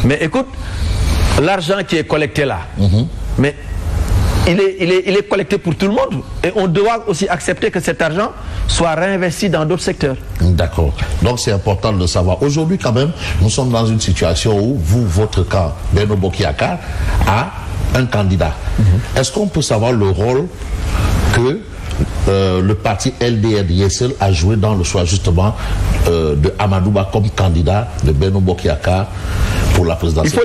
Mais écoute, l'argent qui est collecté là, mais il est collecté pour tout le monde. Et on doit aussi accepter que cet argent soit réinvesti dans d'autres secteurs. D'accord. Donc c'est important de le savoir. Aujourd'hui quand même, nous sommes dans une situation où votre camp, Benno Bokk Yakaar, a un candidat. Est-ce qu'on peut savoir le rôle que le parti LDR Yessel a joué dans le choix justement de Amadou Ba comme candidat de Benno Bokk Yakaar pour la présidentielle? Il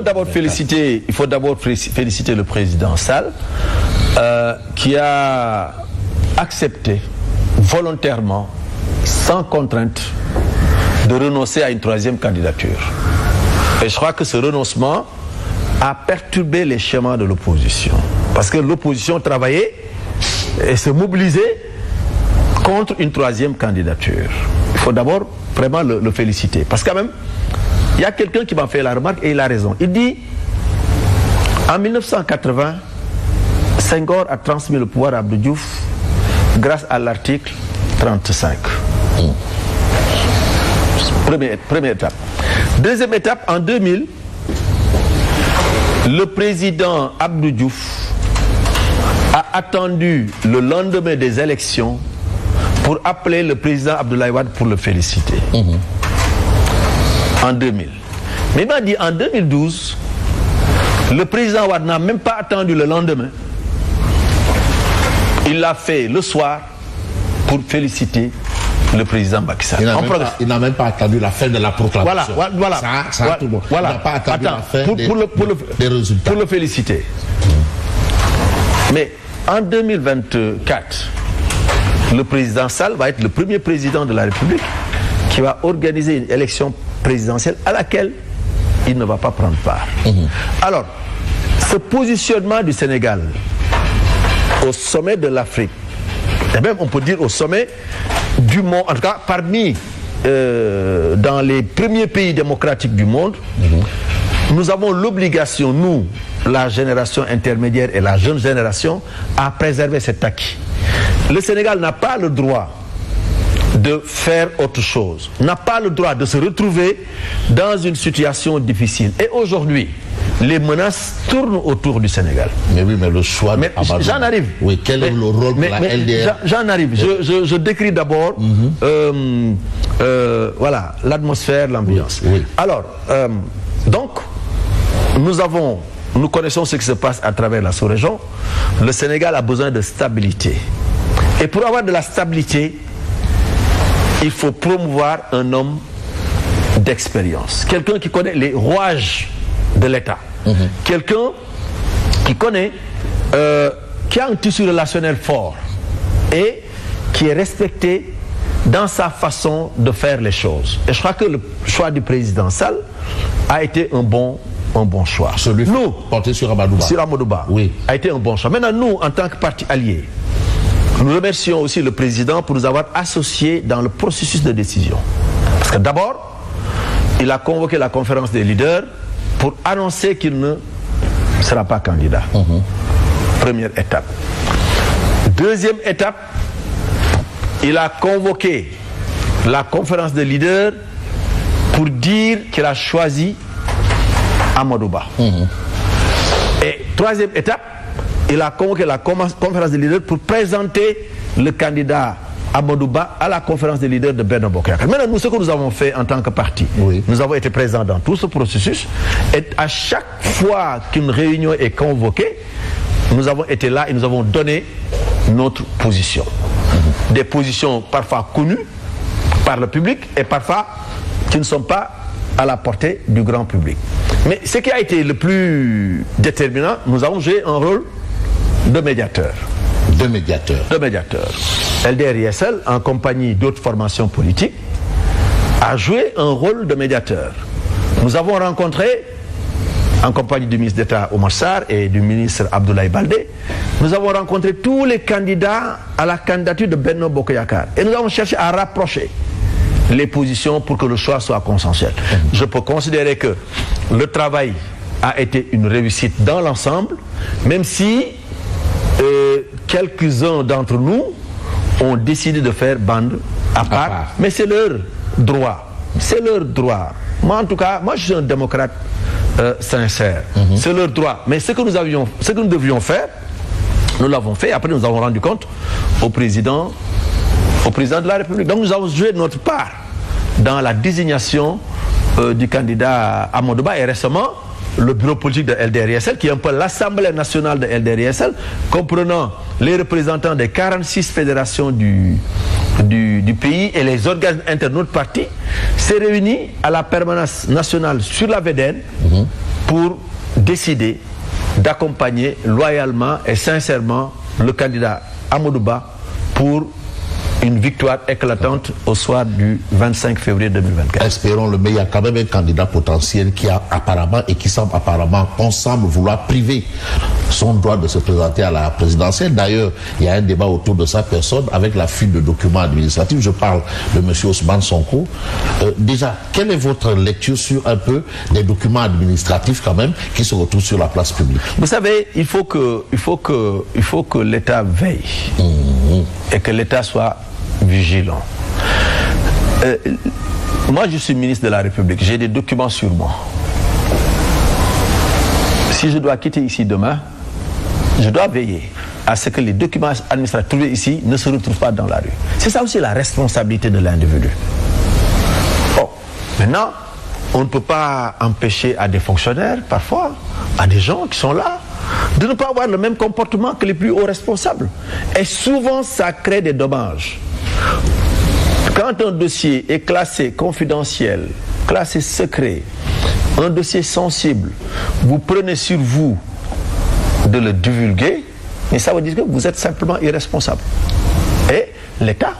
faut d'abord féliciter le président Sall qui a accepté volontairement, sans contrainte, de renoncer à une troisième candidature. Et je crois que ce renoncement a perturbé les schémas de l'opposition. Parce que l'opposition travaillait et se mobilisait contre une troisième candidature. Il faut d'abord vraiment le féliciter. Parce que quand même, il y a quelqu'un qui m'a fait la remarque et il a raison. Il dit, en 1980, Senghor a transmis le pouvoir à Abdou Diouf grâce à l'article 35. Première étape. Deuxième étape, en 2000, le président Abdou Diouf a attendu le lendemain des élections pour appeler le président Abdoulaye Wade pour le féliciter. En 2000. Mais il m'a dit en 2012, le président Wade n'a même pas attendu le lendemain. Il l'a fait le soir pour féliciter le président Macky Sall. Il n'a même pas attendu la fin de la proclamation. Voilà. Ça, tout le monde. Il n'a pas attendu la fin des résultats. Pour le féliciter. Mais en 2024, le président Sall va être le premier président de la République qui va organiser une élection présidentielle à laquelle il ne va pas prendre part. Alors, ce positionnement du Sénégal au sommet de l'Afrique, et même on peut dire au sommet du monde, en tout cas parmi dans les premiers pays démocratiques du monde, nous avons l'obligation, nous, la génération intermédiaire et la jeune génération, à préserver cet acquis. Le Sénégal n'a pas le droit de faire autre chose, n'a pas le droit de se retrouver dans une situation difficile. Et aujourd'hui, les menaces tournent autour du Sénégal. Mais oui, mais le choix... Mais j'en arrive. Oui, quel est le rôle de la LDR? J'en arrive. Je décris d'abord voilà, l'atmosphère, l'ambiance. Oui. Alors, donc, nous connaissons ce qui se passe à travers la sous-région. Le Sénégal a besoin de stabilité. Et pour avoir de la stabilité, il faut promouvoir un homme d'expérience. Quelqu'un qui connaît les rouages de l'État. Quelqu'un qui connaît, qui a un tissu relationnel fort et qui est respecté dans sa façon de faire les choses. Et je crois que le choix du président Sall a été un bon choix. Celui porté sur Amadou Ba. Sur Amadou Ba, oui, a été un bon choix. Maintenant, nous, en tant que parti allié, nous remercions aussi le président pour nous avoir associés dans le processus de décision. Parce que d'abord, il a convoqué la conférence des leaders pour annoncer qu'il ne sera pas candidat. Première étape. Deuxième étape, il a convoqué la conférence des leaders pour dire qu'il a choisi Amadou Ba. Et troisième étape, il a convoqué la conférence des leaders pour présenter le candidat Amadou Ba à la conférence des leaders de Benno Bokk Yakaar. Maintenant, nous, ce que nous avons fait en tant que parti, nous avons été présents dans tout ce processus et à chaque fois qu'une réunion est convoquée, nous avons été là et nous avons donné notre position. Des positions parfois connues par le public et parfois qui ne sont pas à la portée du grand public. Mais ce qui a été le plus déterminant, nous avons joué un rôle de médiateur. De médiateur. LDR Yessel, en compagnie d'autres formations politiques, a joué un rôle de médiateur. Nous avons rencontré, en compagnie du ministre d'État Oumar Sarr et du ministre Abdoulaye Baldé, nous avons rencontré tous les candidats à la candidature de Benno Bokk Yakaar. Et nous avons cherché à rapprocher les positions pour que le choix soit consensuel. Je peux considérer que le travail a été une réussite dans l'ensemble, même si quelques-uns d'entre nous ont décidé de faire bande à part. Mais c'est leur droit. C'est leur droit. Moi, en tout cas, moi, je suis un démocrate sincère. C'est leur droit. Mais ce que nous devions faire, nous l'avons fait. Après, nous avons rendu compte au président de la République. Donc, nous avons joué notre part dans la désignation du candidat Amadou Ba. Et récemment, le bureau politique de LDR-ISL, qui est un peu l'Assemblée nationale de LDR-ISL, comprenant les représentants des 46 fédérations du pays et les organes internes de notre parti, s'est réuni à la permanence nationale sur la VDN pour décider d'accompagner loyalement et sincèrement le candidat Amadou Ba pour une victoire éclatante au soir du 25 février 2024. Espérons le meilleur. Il y a quand même un candidat potentiel qui a apparemment et qui semble apparemment, on semble vouloir priver son droit de se présenter à la présidentielle. D'ailleurs, il y a un débat autour de sa personne avec la fuite de documents administratifs. Je parle de M. Ousmane Sonko. Déjà, quelle est votre lecture sur un peu les documents administratifs quand même qui se retrouvent sur la place publique? Vous savez, il faut que l'État veille et que l'État soit vigilant. Moi, je suis ministre de la République. J'ai des documents sur moi. Si je dois quitter ici demain, je dois veiller à ce que les documents administratifs trouvés ici ne se retrouvent pas dans la rue. C'est ça aussi la responsabilité de l'individu. Bon, maintenant, on ne peut pas empêcher à des fonctionnaires, parfois, à des gens qui sont là, de ne pas avoir le même comportement que les plus hauts responsables. Et souvent, ça crée des dommages. Quand un dossier est classé confidentiel, classé secret, un dossier sensible, vous prenez sur vous de le divulguer, mais ça veut dire que vous êtes simplement irresponsable. Et l'État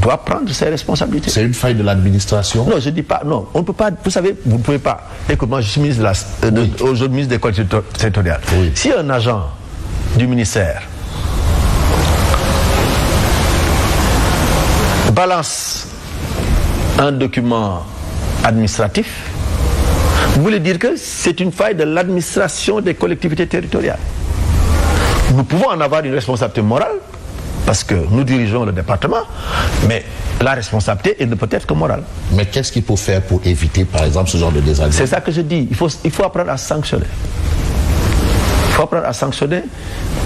doit prendre ses responsabilités. C'est une faille de l'administration? Non, je ne dis pas, non, on ne peut pas, vous savez, vous ne pouvez pas. Écoute, moi je suis ministre aujourd'hui ministre des collectivités territoriales. Oui. Si un agent du ministère balance un document administratif, vous voulez dire que c'est une faille de l'administration des collectivités territoriales. Nous pouvons en avoir une responsabilité morale, parce que nous dirigeons le département, mais la responsabilité elle ne peut être que morale. Mais qu'est-ce qu'il faut faire pour éviter, par exemple, ce genre de désagrément? C'est ça que je dis, il faut apprendre à sanctionner. Il faut apprendre à sanctionner,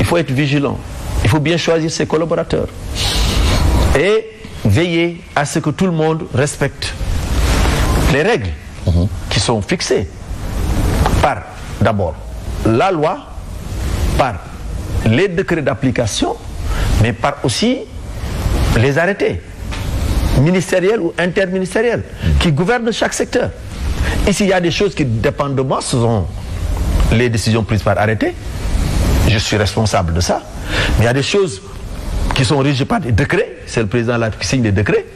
il faut être vigilant, il faut bien choisir ses collaborateurs. Et veiller à ce que tout le monde respecte les règles qui sont fixées par, d'abord, la loi, par les décrets d'application, mais par aussi les arrêtés ministériels ou interministériels qui gouvernent chaque secteur. Ici, il y a des choses qui dépendent de moi, ce sont les décisions prises par arrêté. Je suis responsable de ça. Mais il y a des choses qui sont régies par des décrets, c'est le président qui signe des décrets,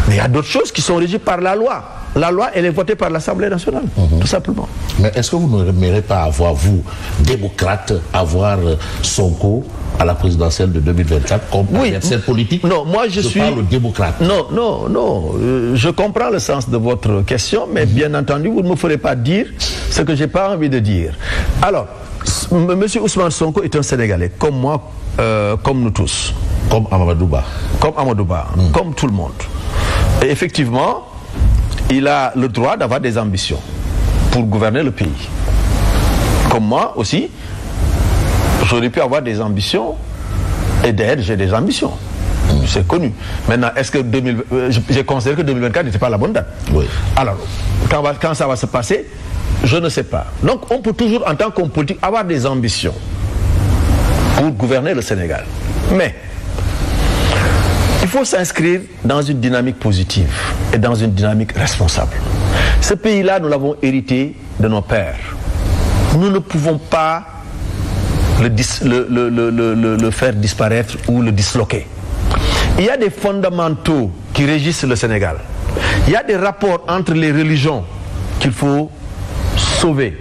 mais il y a d'autres choses qui sont régies par la loi. La loi, elle est votée par l'Assemblée nationale, tout simplement. Mais est-ce que vous n'aimeriez pas avoir, vous, démocrate, avoir Sonko à la présidentielle de 2024 comme adversaire politique? Non, moi je suis... parle démocrate. Non, je comprends le sens de votre question, mais bien entendu, vous ne me ferez pas dire ce que je n'ai pas envie de dire. Alors, M. Ousmane Sonko est un Sénégalais, comme moi, comme nous tous. Comme Amadou Ba. Comme Amadou Ba, comme tout le monde. Et effectivement, il a le droit d'avoir des ambitions pour gouverner le pays. Comme moi aussi, j'aurais pu avoir des ambitions, et d'ailleurs j'ai des ambitions. C'est connu. Maintenant, est-ce que j'ai considéré que 2024 n'était pas la bonne date? Oui. Alors, quand ça va se passer, je ne sais pas. Donc, on peut toujours, en tant qu'homme politique, avoir des ambitions pour gouverner le Sénégal. Mais il faut s'inscrire dans une dynamique positive et dans une dynamique responsable. Ce pays-là, nous l'avons hérité de nos pères. Nous ne pouvons pas le faire disparaître ou le disloquer. Il y a des fondamentaux qui régissent le Sénégal. Il y a des rapports entre les religions qu'il faut sauver,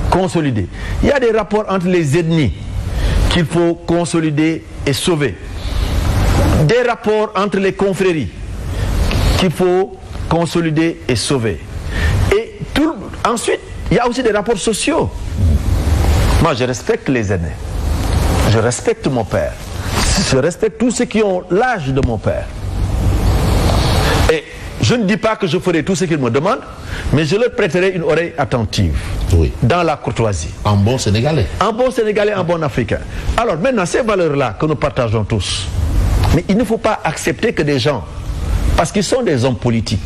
consolider. Il y a des rapports entre les ethnies qu'il faut consolider et sauver. Des rapports entre les confréries qu'il faut consolider et sauver. Et ensuite, il y a aussi des rapports sociaux. Moi, je respecte les aînés. Je respecte mon père. Je respecte tous ceux qui ont l'âge de mon père. Et je ne dis pas que je ferai tout ce qu'ils me demandent, mais je leur prêterai une oreille attentive, dans la courtoisie. En bon Sénégalais. En bon Sénégalais, en bon Africain. Alors maintenant, ces valeurs-là que nous partageons tous, mais il ne faut pas accepter que des gens, parce qu'ils sont des hommes politiques,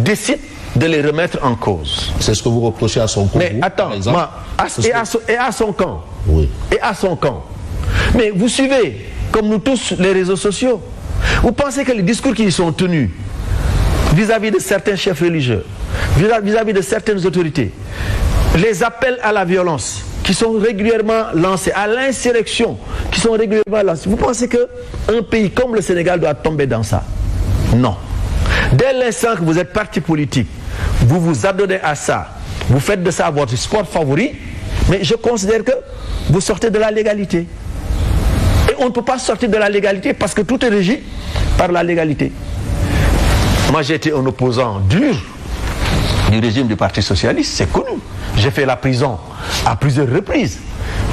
décident de les remettre en cause. C'est ce que vous reprochez à son camp. Mais attends, et à son camp. Oui. Et à son camp. Mais vous suivez, comme nous tous, les réseaux sociaux. Vous pensez que les discours qui y sont tenus vis-à-vis de certains chefs religieux, vis-à-vis de certaines autorités, les appels à la violence qui sont régulièrement lancés, à l'insurrection qui sont régulièrement lancés, vous pensez qu'un pays comme le Sénégal doit tomber dans ça? Non. Dès l'instant que vous êtes parti politique, vous vous adonnez à ça, vous faites de ça votre sport favori, mais je considère que vous sortez de la légalité. Et on ne peut pas sortir de la légalité parce que tout est régi par la légalité. Moi j'ai été un opposant dur du régime du Parti Socialiste, c'est connu. J'ai fait la prison à plusieurs reprises.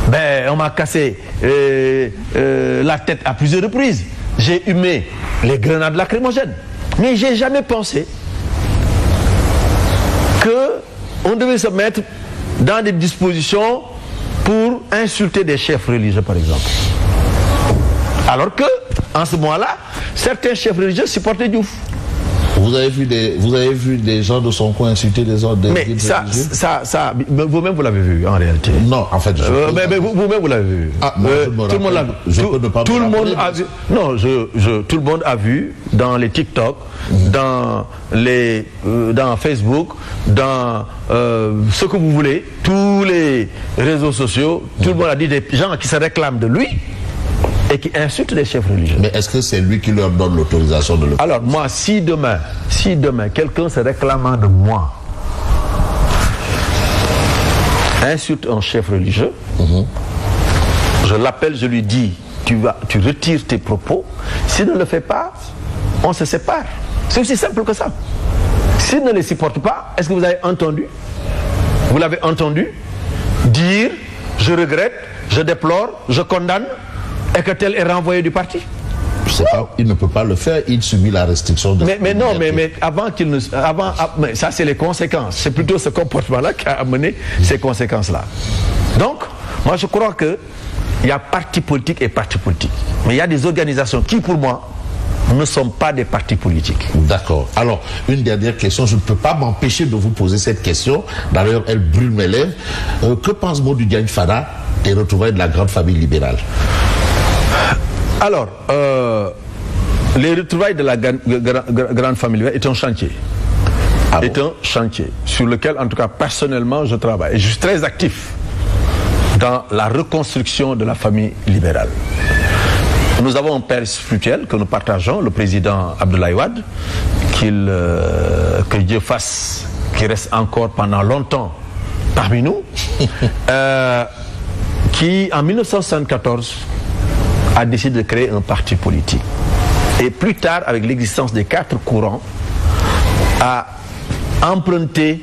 Ben, on m'a cassé la tête à plusieurs reprises. J'ai humé les grenades lacrymogènes. Mais j'ai jamais pensé qu'on devait se mettre dans des dispositions pour insulter des chefs religieux, par exemple. Alors que, en ce moment-là, certains chefs religieux supportaient Diouf. Vous avez vu des gens de son coin insulter des autres. Mais ça, vous-même vous l'avez vu en réalité. Non, en fait, mais vous-même vous l'avez vu. Ah, moi, tout le monde l'a vu. Tout le monde a vu. Non, tout le monde a vu dans les TikTok, dans Facebook, dans ce que vous voulez, tous les réseaux sociaux. Tout le monde a dit des gens qui se réclament de lui et qui insultent les chefs religieux. Mais est-ce que c'est lui qui leur donne l'autorisation de le faire? Alors moi, si demain quelqu'un se réclamant de moi insulte un chef religieux, je l'appelle, je lui dis, tu retires tes propos. S'il ne le fait pas, on se sépare. C'est aussi simple que ça. S'il ne les supporte pas, est-ce que vous avez entendu? Vous l'avez entendu dire, je regrette, je déplore, je condamne, et que tel est renvoyé du parti? Il ne peut pas le faire, il subit la restriction de... Mais non, mais avant qu'il ne... mais ça c'est les conséquences. C'est plutôt ce comportement-là qui a amené ces conséquences-là. Donc, moi je crois qu'il y a parti politique et parti politique. Mais il y a des organisations qui, pour moi, ne sont pas des partis politiques. D'accord. Alors, une dernière question, je ne peux pas m'empêcher de vous poser cette question. D'ailleurs, elle brûle mes lèvres. Que pense Modou Diagne Fada des retrouvailles de la grande famille libérale? Alors, les retrouvailles de la grande famille libérale est un chantier. Est un chantier sur lequel, en tout cas, personnellement, je travaille. Et je suis très actif dans la reconstruction de la famille libérale. Nous avons un père spirituel que nous partageons, le président Abdoulaye Wade, que Dieu fasse qu'il reste encore pendant longtemps parmi nous, qui, en 1974, a décidé de créer un parti politique. Et plus tard, avec l'existence des 4 courants, a emprunté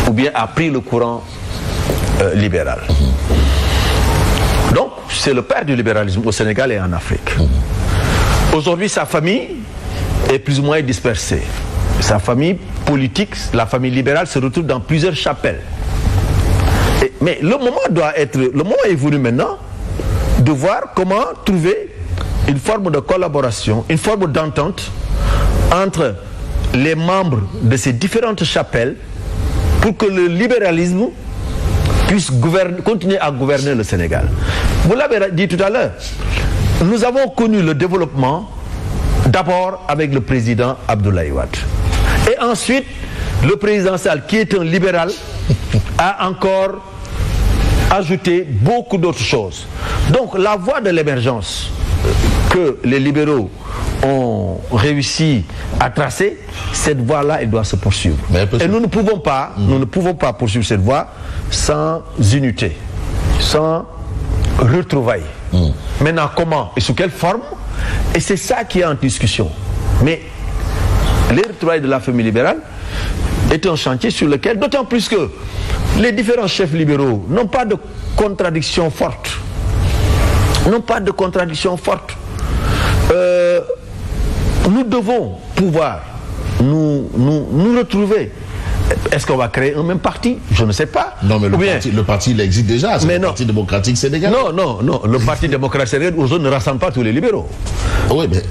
ou bien a pris le courant libéral. Donc, c'est le père du libéralisme au Sénégal et en Afrique. Aujourd'hui, sa famille est plus ou moins dispersée. Sa famille politique, la famille libérale, se retrouve dans plusieurs chapelles. Mais le moment est venu maintenant de voir comment trouver une forme de collaboration, une forme d'entente entre les membres de ces différentes chapelles pour que le libéralisme puisse continuer à gouverner le Sénégal. Vous l'avez dit tout à l'heure, nous avons connu le développement d'abord avec le président Abdoulaye Wade. Et ensuite, le président Sall, qui est un libéral, a encore ajouté beaucoup d'autres choses. Donc la voie de l'émergence que les libéraux ont réussi à tracer, cette voie-là, elle doit se poursuivre. Et nous ne pouvons pas poursuivre cette voie sans unité, sans retrouvailles. Maintenant, comment et sous quelle forme? Et c'est ça qui est en discussion. Mais les retrouvailles de la famille libérale est un chantier sur lequel, d'autant plus que les différents chefs libéraux n'ont pas de contradiction forte. nous devons pouvoir nous retrouver. Est-ce qu'on va créer un même parti? Je ne sais pas. Non, mais le parti il existe déjà, c'est le Parti démocratique sénégalais. Non, le Parti démocratique sénégalais aujourd'hui ne rassemble pas tous les libéraux. Oui, mais...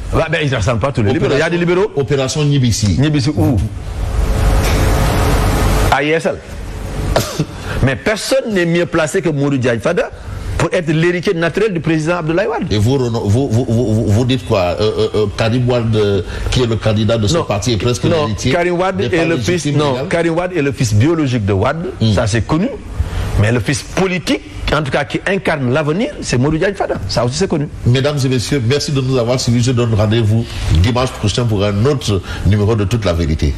il ne rassemble pas tous les libéraux. Il y a des libéraux. Opération Nibissi. Nibissi où? À ISL. Mais personne n'est mieux placé que Modou Diagne Fada pour être l'héritier naturel du président Abdoulaye Wade. Et vous dites quoi? Karim Wade, qui est le candidat de ce parti, est presque l'héritier. Karim Wade est le fils biologique de Wade, ça c'est connu. Mais le fils politique, en tout cas qui incarne l'avenir, c'est Modou Diagne Fada. Ça aussi c'est connu. Mesdames et messieurs, merci de nous avoir suivis. Je donne rendez-vous dimanche prochain pour un autre numéro de Toute la vérité.